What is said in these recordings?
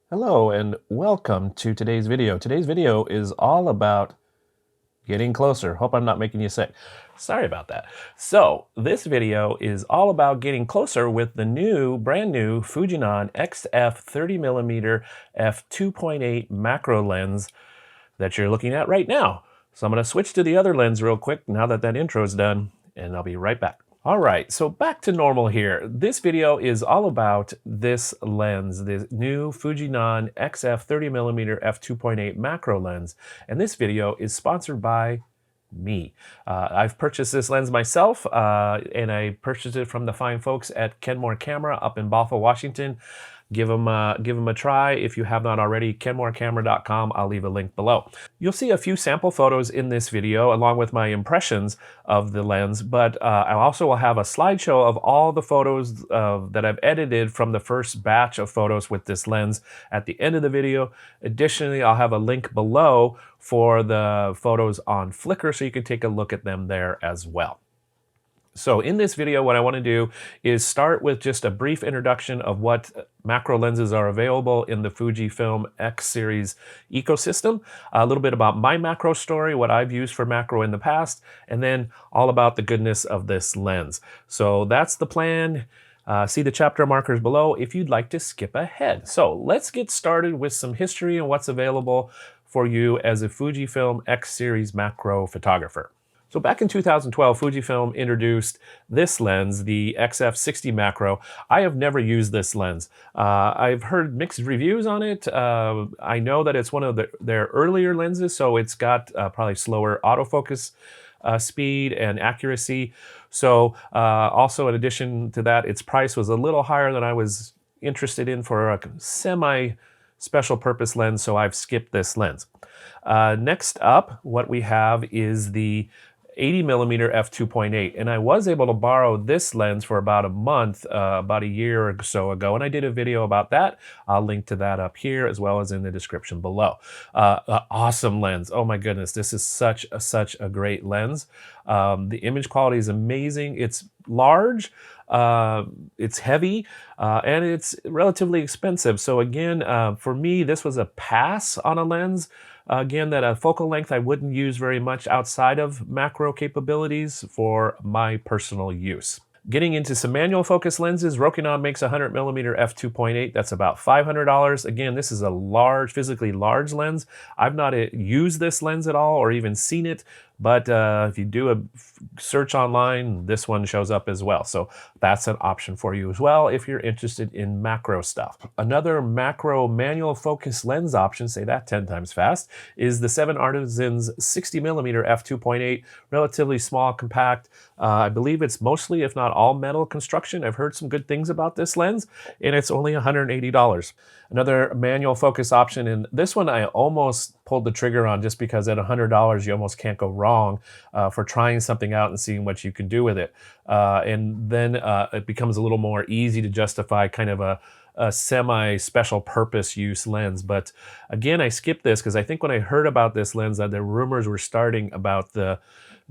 Hello and welcome to today's video. Today's video is all about getting closer. Hope I'm not making you sick. Sorry about that. So this video is all about getting closer with the brand new Fujinon XF 30mm f2.8 macro lens that you're looking at right now. So I'm going to switch to the other lens real quick now that intro is done, and I'll be right back. All right, so back to normal here. This video is all about this lens, the new Fujinon XF 30mm f2.8 macro lens. And this video is sponsored by me. I've purchased this lens myself, and I purchased it from the fine folks at Kenmore Camera up in Bothell, Washington. Give them a try if you have not already. kenmorecamera.com. I'll leave a link below. You'll see a few sample photos in this video along with my impressions of the lens, but I also will have a slideshow of all the photos that I've edited from the first batch of photos with this lens at the end of the video. Additionally, I'll have a link below for the photos on Flickr so you can take a look at them there as well. So in this video, what I want to do is start with just a brief introduction of what macro lenses are available in the Fujifilm X series ecosystem, a little bit about my macro story, what I've used for macro in the past, and then all about the goodness of this lens. So that's the plan. See the chapter markers below if you'd like to skip ahead. So let's get started with some history and what's available for you as a Fujifilm X series macro photographer. So back in 2012, Fujifilm introduced this lens, the XF60 macro. I have never used this lens. I've heard mixed reviews on it. I know that it's one of their earlier lenses, so it's got probably slower autofocus speed and accuracy. So also in addition to that, its price was a little higher than I was interested in for a semi-special purpose lens, so I've skipped this lens. Next up, what we have is the 80mm f2.8, and I was able to borrow this lens for about a month, about a year or so ago, and I did a video about that. I'll link to that up here as well as in the description below. Awesome lens. Oh my goodness, this is such a great lens. The image quality is amazing. It's large, it's heavy, and it's relatively expensive. So again, for me, this was a pass on a lens. Again, that a focal length I wouldn't use very much outside of macro capabilities for my personal use. Getting into some manual focus lenses, Rokinon makes a 100mm f2.8. That's about $500. Again, this is a large, physically large lens. I've not used this lens at all or even seen it, but if you do a search online, this one shows up as well. So that's an option for you as well if you're interested in macro stuff. Another macro manual focus lens option, say that 10 times fast, is the 7 Artisans 60mm f2.8, relatively small, compact. I believe it's mostly, if not all, metal construction. I've heard some good things about this lens, and it's only $180. Another manual focus option, and this one I almost pulled the trigger on just because at $100 you almost can't go wrong for trying something out and seeing what you can do with it. And then it becomes a little more easy to justify kind of a semi-special purpose use lens. But again, I skipped this because I think when I heard about this lens that the rumors were starting about the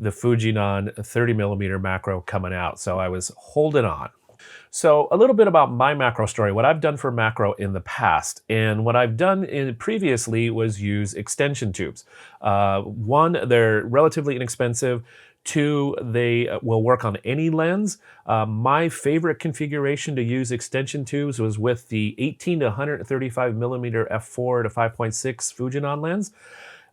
Fujinon 30mm macro coming out. So I was holding on. So a little bit about my macro story, what I've done for macro in the past. And what I've done previously was use extension tubes. One, they're relatively inexpensive. Two, they will work on any lens. My favorite configuration to use extension tubes was with the 18 to 135mm f4 to 5.6 Fujinon lens,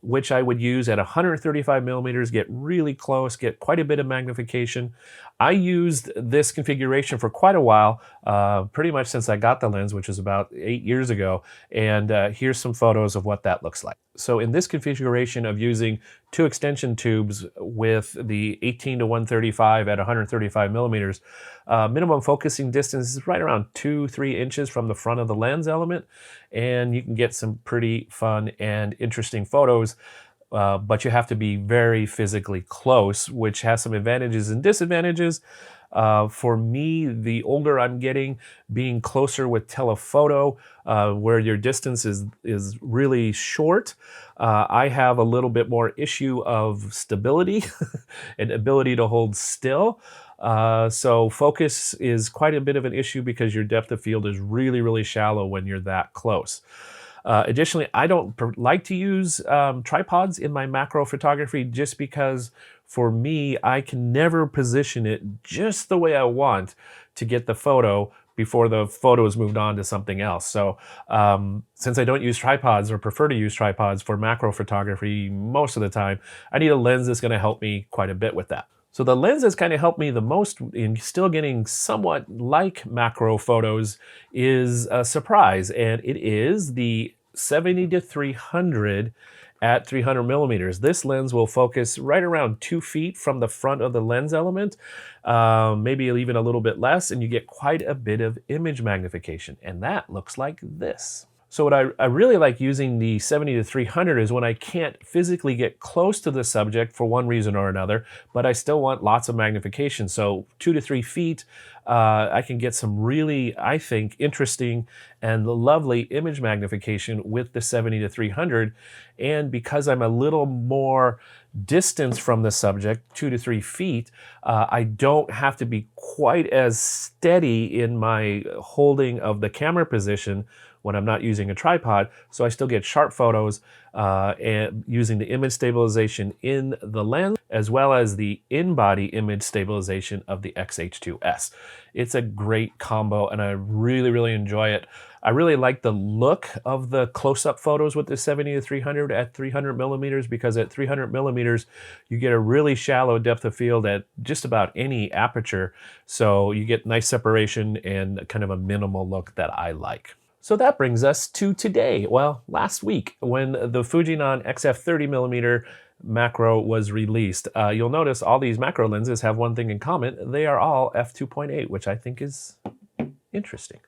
which I would use at 135mm, get really close, get quite a bit of magnification. I used this configuration for quite a while, pretty much since I got the lens, which was about 8 years ago. And here's some photos of what that looks like. So in this configuration of using 2 extension tubes with the 18 to 135 at 135mm, minimum focusing distance is right around 2-3 inches from the front of the lens element, and you can get some pretty fun and interesting photos. But you have to be very physically close, which has some advantages and disadvantages. For me, the older I'm getting, being closer with telephoto, where your distance is really short, I have a little bit more issue of stability and ability to hold still. So focus is quite a bit of an issue because your depth of field is really, really shallow when you're that close. Additionally, I don't like to use tripods in my macro photography just because for me, I can never position it just the way I want to get the photo before the photo is moved on to something else. So since I don't use tripods or prefer to use tripods for macro photography most of the time, I need a lens that's going to help me quite a bit with that. So the lens that's kind of helped me the most in still getting somewhat like macro photos is a surprise, and it is the 70-300 at 300 millimeters. This lens will focus right around 2 feet from the front of the lens element, maybe even a little bit less, and you get quite a bit of image magnification, and that looks like this. So what I really like using the 70-300 is when I can't physically get close to the subject for one reason or another, but I still want lots of magnification. So 2 to 3 feet, I can get some really, I think, interesting and lovely image magnification with the 70-300. And because I'm a little more distance from the subject, 2 to 3 feet, I don't have to be quite as steady in my holding of the camera position when I'm not using a tripod, so I still get sharp photos and using the image stabilization in the lens as well as the in-body image stabilization of the XH2S. It's a great combo and I really, really enjoy it. I really like the look of the close-up photos with the 70-300 at 300 millimeters because at 300 millimeters, you get a really shallow depth of field at just about any aperture. So you get nice separation and kind of a minimal look that I like. So that brings us to today, well, last week, when the Fujinon XF 30mm macro was released. You'll notice all these macro lenses have one thing in common. They are all f2.8, which I think is interesting.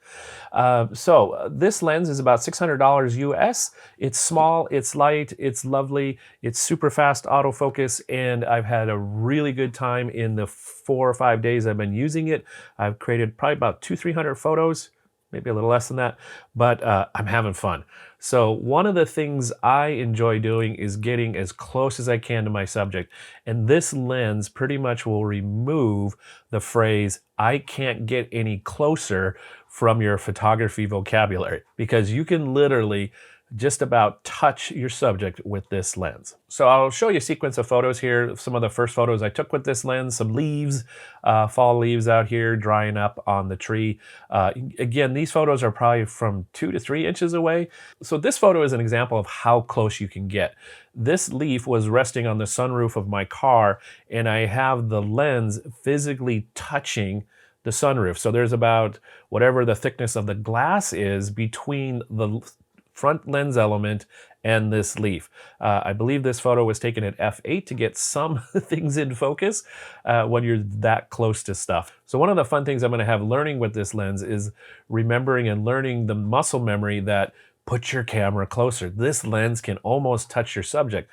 So this lens is about $600 US. It's small, it's light, it's lovely, it's super fast autofocus, and I've had a really good time in the 4 or 5 days I've been using it. I've created probably about 200-300 photos, maybe a little less than that, but I'm having fun. So one of the things I enjoy doing is getting as close as I can to my subject. And this lens pretty much will remove the phrase, "I can't get any closer" from your photography vocabulary, because you can literally just about touch your subject with this lens. So I'll show you a sequence of photos here. Some of the first photos I took with this lens, some leaves, fall leaves out here drying up on the tree. Again, these photos are probably from 2 to 3 inches away. So this photo is an example of how close you can get. This leaf was resting on the sunroof of my car, and I have the lens physically touching the sunroof. So there's about whatever the thickness of the glass is between the front lens element and this leaf. I believe this photo was taken at f8 to get some things in focus when you're that close to stuff. So one of the fun things I'm going to have learning with this lens is remembering and learning the muscle memory that put your camera closer. This lens can almost touch your subject.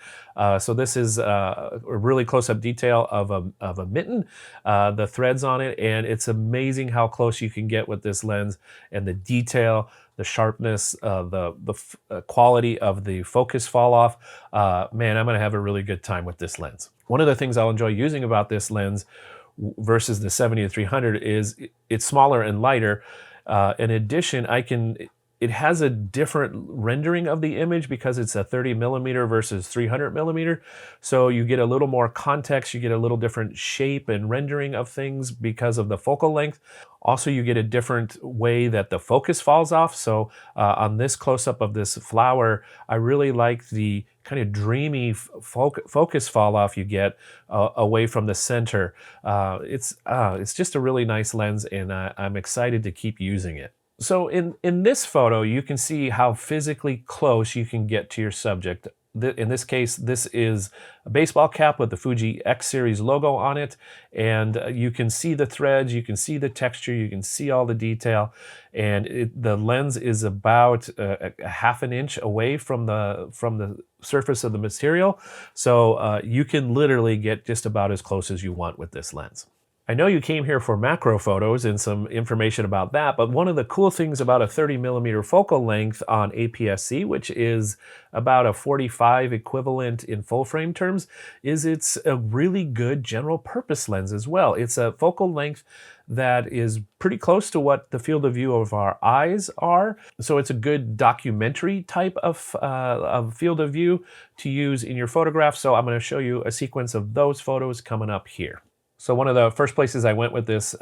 So this is a really close-up detail of a mitten, the threads on it, and it's amazing how close you can get with this lens and the detail, the sharpness, the quality of the focus fall off. Man, I'm gonna have a really good time with this lens. One of the things I'll enjoy using about this lens versus the 70-300 is it's smaller and lighter. In addition, it has a different rendering of the image because it's a 30mm versus 300mm. So you get a little more context, you get a little different shape and rendering of things because of the focal length. Also, you get a different way that the focus falls off. So on this close-up of this flower, I really like the kind of dreamy focus fall off you get away from the center. It's just a really nice lens, and I'm excited to keep using it. So in this photo, you can see how physically close you can get to your subject. In this case, this is a baseball cap with the Fuji X Series logo on it, and you can see the threads, you can see the texture, you can see all the detail, and the lens is about a half an inch away from the surface of the material, so you can literally get just about as close as you want with this lens. I know you came here for macro photos and some information about that, but one of the cool things about a 30mm focal length on APS-C, which is about a 45 equivalent in full frame terms, is it's a really good general purpose lens as well. It's a focal length that is pretty close to what the field of view of our eyes are. So it's a good documentary type of field of view to use in your photograph. So I'm going to show you a sequence of those photos coming up here. So one of the first places I went with this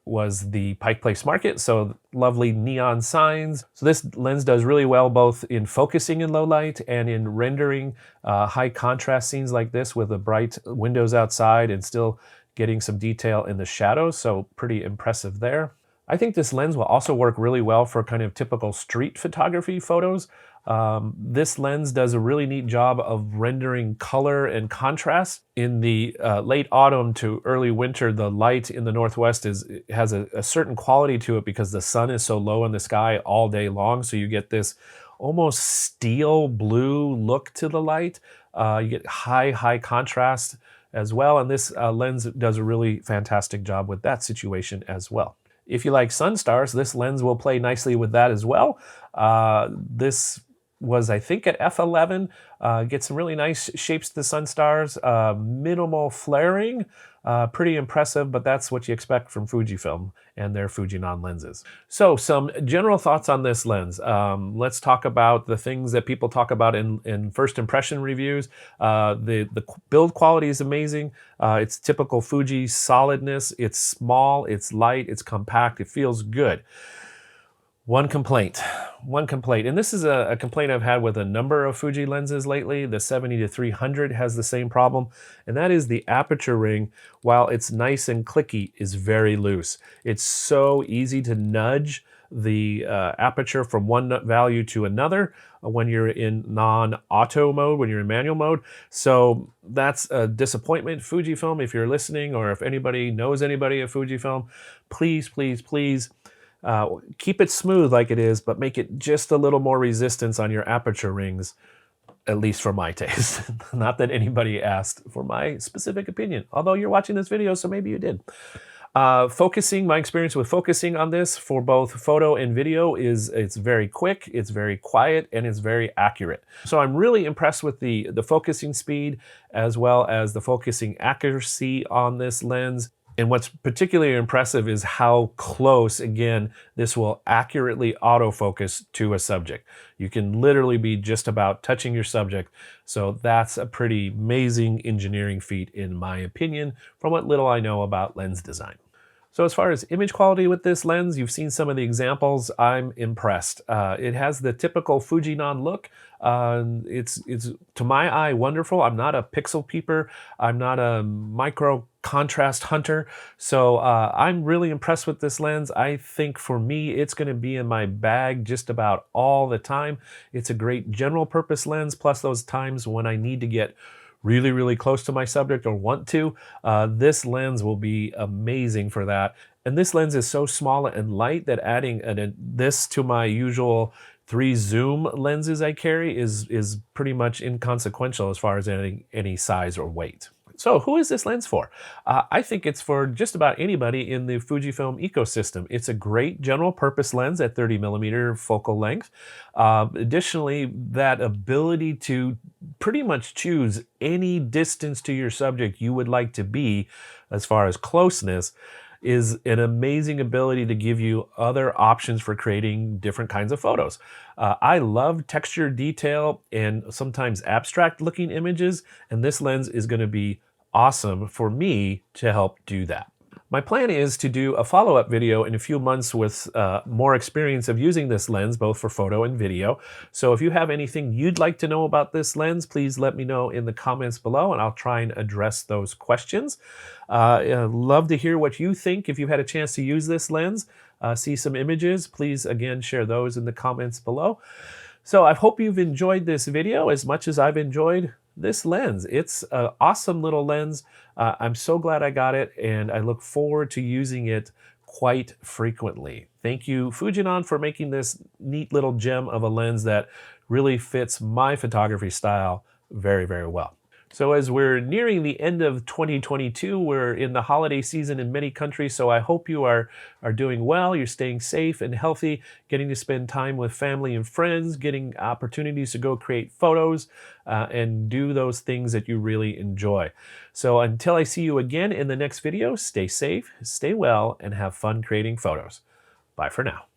was the Pike Place Market. So lovely neon signs. So this lens does really well both in focusing in low light and in rendering high contrast scenes like this with the bright windows outside and still getting some detail in the shadows. So pretty impressive there. I think this lens will also work really well for kind of typical street photography photos. This lens does a really neat job of rendering color and contrast. In the late autumn to early winter, the light in the Northwest has a certain quality to it because the sun is so low in the sky all day long. So you get this almost steel blue look to the light. You get high contrast as well. And this lens does a really fantastic job with that situation as well. If you like sun stars, this lens will play nicely with that as well. This was, I think, at f11. Get some really nice shapes to the sun stars, minimal flaring, pretty impressive, but that's what you expect from Fujifilm and their Fujinon lenses. So some general thoughts on this lens. Let's talk about the things that people talk about in first impression reviews. The build quality is amazing. It's typical Fuji solidness. It's small, it's light, it's compact, it feels good. One complaint, and this is a complaint I've had with a number of Fuji lenses lately. The 70-300 has the same problem, and that is the aperture ring, while it's nice and clicky, is very loose. It's so easy to nudge the aperture from one value to another when you're in non-auto mode, when you're in manual mode. So that's a disappointment. Fujifilm, if you're listening, or if anybody knows anybody at Fujifilm, please keep it smooth like it is, but make it just a little more resistance on your aperture rings, at least for my taste. Not that anybody asked for my specific opinion, although you're watching this video, so maybe you did. Focusing, my experience with focusing on this for both photo and video is it's very quick, it's very quiet, and it's very accurate. So I'm really impressed with the focusing speed as well as the focusing accuracy on this lens. And what's particularly impressive is how close, again, this will accurately autofocus to a subject. You can literally be just about touching your subject. So that's a pretty amazing engineering feat, in my opinion, from what little I know about lens design. So as far as image quality with this lens, you've seen some of the examples. I'm impressed. It has the typical Fujinon look. It's to my eye wonderful. I'm not a pixel peeper. I'm not a micro contrast hunter. So I'm really impressed with this lens. I think for me, it's going to be in my bag just about all the time. It's a great general purpose lens, plus those times when I need to get really close to my subject or want to, this lens will be amazing for that. And this lens is so small and light that adding this to my usual 3 zoom lenses I carry is pretty much inconsequential as far as any size or weight. So who is this lens for? I think it's for just about anybody in the Fujifilm ecosystem. It's a great general purpose lens at 30mm focal length. Additionally, that ability to pretty much choose any distance to your subject you would like to be as far as closeness is an amazing ability to give you other options for creating different kinds of photos. I love texture detail and sometimes abstract looking images, and this lens is going to be awesome for me to help do that. My plan is to do a follow-up video in a few months with more experience of using this lens, both for photo and video. So if you have anything you'd like to know about this lens, please let me know in the comments below, and I'll try and address those questions. I'd love to hear what you think if you've had a chance to use this lens. See some images, please again share those in the comments below. So I hope you've enjoyed this video as much as I've enjoyed this lens. It's an awesome little lens. I'm so glad I got it, and I look forward to using it quite frequently. Thank you, Fujinon, for making this neat little gem of a lens that really fits my photography style very well. So as we're nearing the end of 2022, we're in the holiday season in many countries, so I hope you are doing well, you're staying safe and healthy, getting to spend time with family and friends, getting opportunities to go create photos, and do those things that you really enjoy. So until I see you again in the next video, stay safe, stay well, and have fun creating photos. Bye for now.